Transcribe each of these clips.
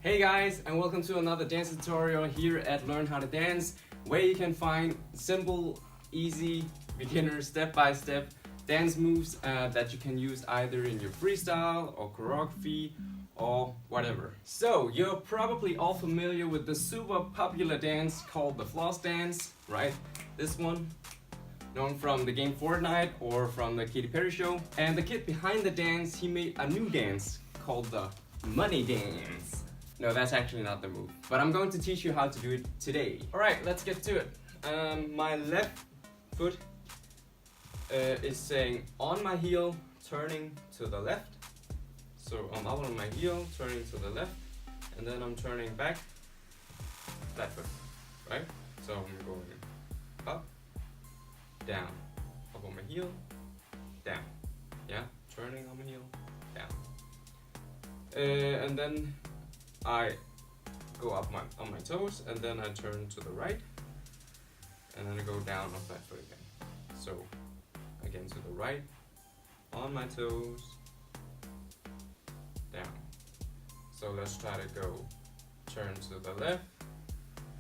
Hey guys, and welcome to another dance tutorial here at Learn How to Dance, where you can find simple, easy, beginner, step-by-step dance moves that you can use either in your freestyle or choreography or whatever. So, you're probably all familiar with the super popular dance called the Floss Dance, right? This one, known from the game Fortnite or from the Katy Perry show. And the kid behind the dance, he made a new dance called the Money Dance. No, that's actually not the move, but I'm going to teach you how to do it today. Alright, let's get to it. My left foot is saying on my heel, turning to the left. So I'm out on my heel, turning to the left, and then I'm turning back, flat foot, right? So I'm going up, down, up on my heel, down, yeah? Turning on my heel, down. And then I go up on my toes, and then I turn to the right, and then I go down on that foot again. So again to the right, on my toes, down. So let's try to go turn to the left,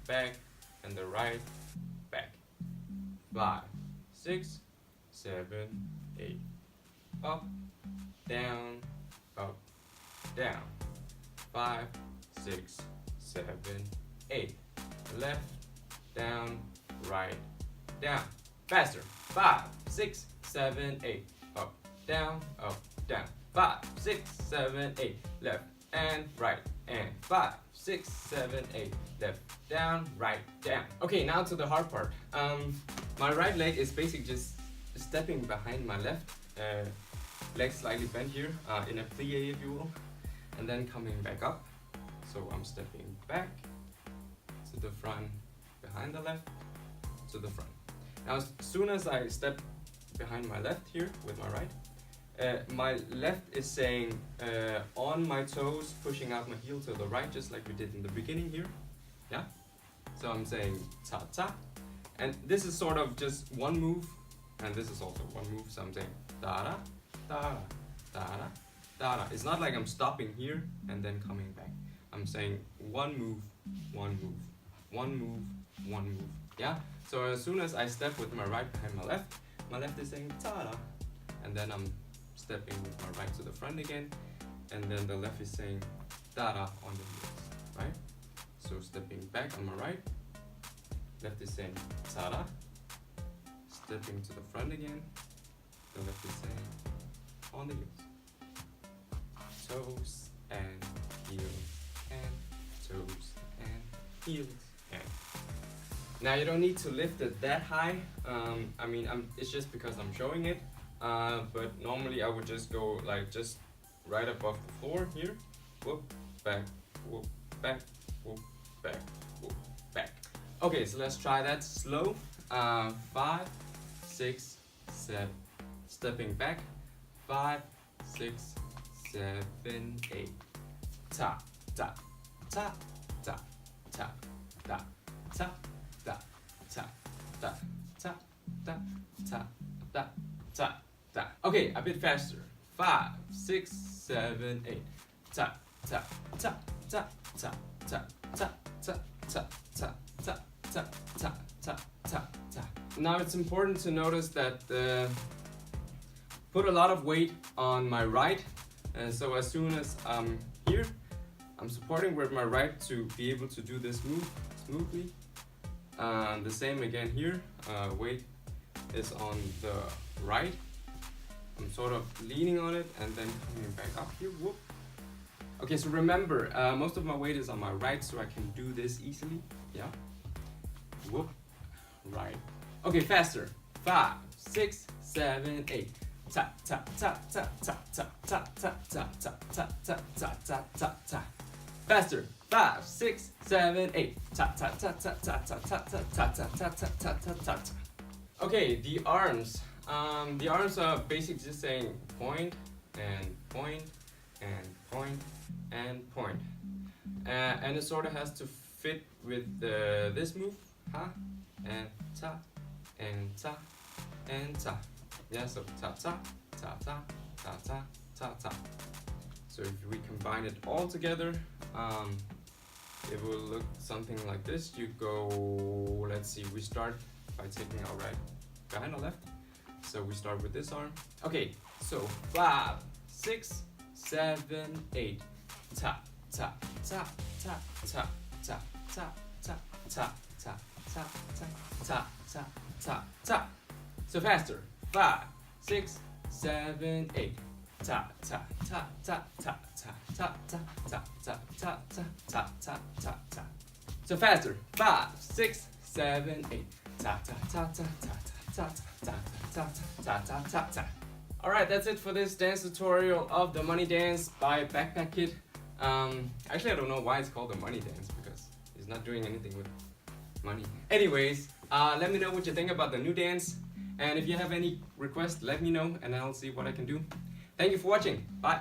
back, and the right, back. 5, 6, 7, 8. Up, down, down. 5, 6, 7, 8. Left, down, right, down. Faster. 5, 6, 7, 8. Up, down, down. 5, 6, 7, 8. Left and right. And 5, 6, 7, 8. Left, down, right, down. Okay, now to the hard part. My right leg is basically just stepping behind my left. Leg slightly bent here, in a plie if you will. And then coming back up. So I'm stepping back to the front, behind the left, to the front. Now as soon as I step behind my left here with my right, my left is saying on my toes, pushing out my heel to the right, just like we did in the beginning here. Yeah? So I'm saying ta-ta. And this is sort of just one move, and this is also one move, so I'm saying da-da, da-da, da-da, da-da. It's not like I'm stopping here and then coming back. I'm saying one move, one move, one move, one move. Yeah? So as soon as I step with my right behind my left is saying ta-da. And then I'm stepping with my right to the front again. And then the left is saying da-da on the heels, right? So stepping back on my right. Left is saying ta-da. Stepping to the front again. The left is saying on the heels. Toes and heels and toes and heels and. Now you don't need to lift it that high. It's just because I'm showing it. But normally I would just go like just right above the floor here. Whoop, back, whoop, back, whoop, back, whoop, back. Okay, so let's try that slow. 5, 6, 7. Stepping back. 5, 6, 7, 8. Ta, ta, ta, ta, ta, ta, ta, ta, ta, ta, ta, ta, ta, ta, ta, ta. Okay, a bit faster. 5, 6, 7, 8. Ta, ta, ta, ta, ta, ta, ta, ta, ta, ta, ta, ta, ta, ta, ta, ta. Now it's important to notice that put a lot of weight on my right. And so as soon as I'm here, I'm supporting with my right to be able to do this move smoothly. The same again here, weight is on the right. I'm sort of leaning on it and then coming back up here, whoop. Okay, so remember, most of my weight is on my right, so I can do this easily, yeah? Whoop, right. Okay, faster. 5, 6, 7, 8. Ta ta ta ta ta ta ta ta ta ta ta ta ta ta ta ta. Faster. 5, 6, 7, 8. Ta ta ta ta ta ta ta ta ta ta ta ta ta ta ta. Okay, the arms. The arms are basically just saying point and point and point and point. And it sort of has to fit with this move. Ha and ta and ta and ta. Yeah, so ta ta ta ta ta ta ta ta. So if we combine it all together, it will look something like this. You go, let's see, we start by taking our right behind our left. So we start with this arm. Okay, so 5, 6, 7, 8. Tap, tap, tap, tap, tap, tap, tap, tap, tap, tap, tap, tap, tap, tap, tap. So faster. 5, 6, 7, 8. Tap, tap, tap, tap, tap, tap, tap, tap, tap, tap, tap, tap, tap, tap, tap. So faster. 5, 6, 7, 8. Tap, tap, tap, tap, tap, tap, tap, tap, tap, tap, tap, tap. Alright, that's it for this dance tutorial of the Money Dance by Backpack Kid. Actually, I don't know why it's called the Money Dance, because he's not doing anything with money. Anyways, let me know what you think about the new dance. And if you have any requests, let me know and I'll see what I can do. Thank you for watching. Bye.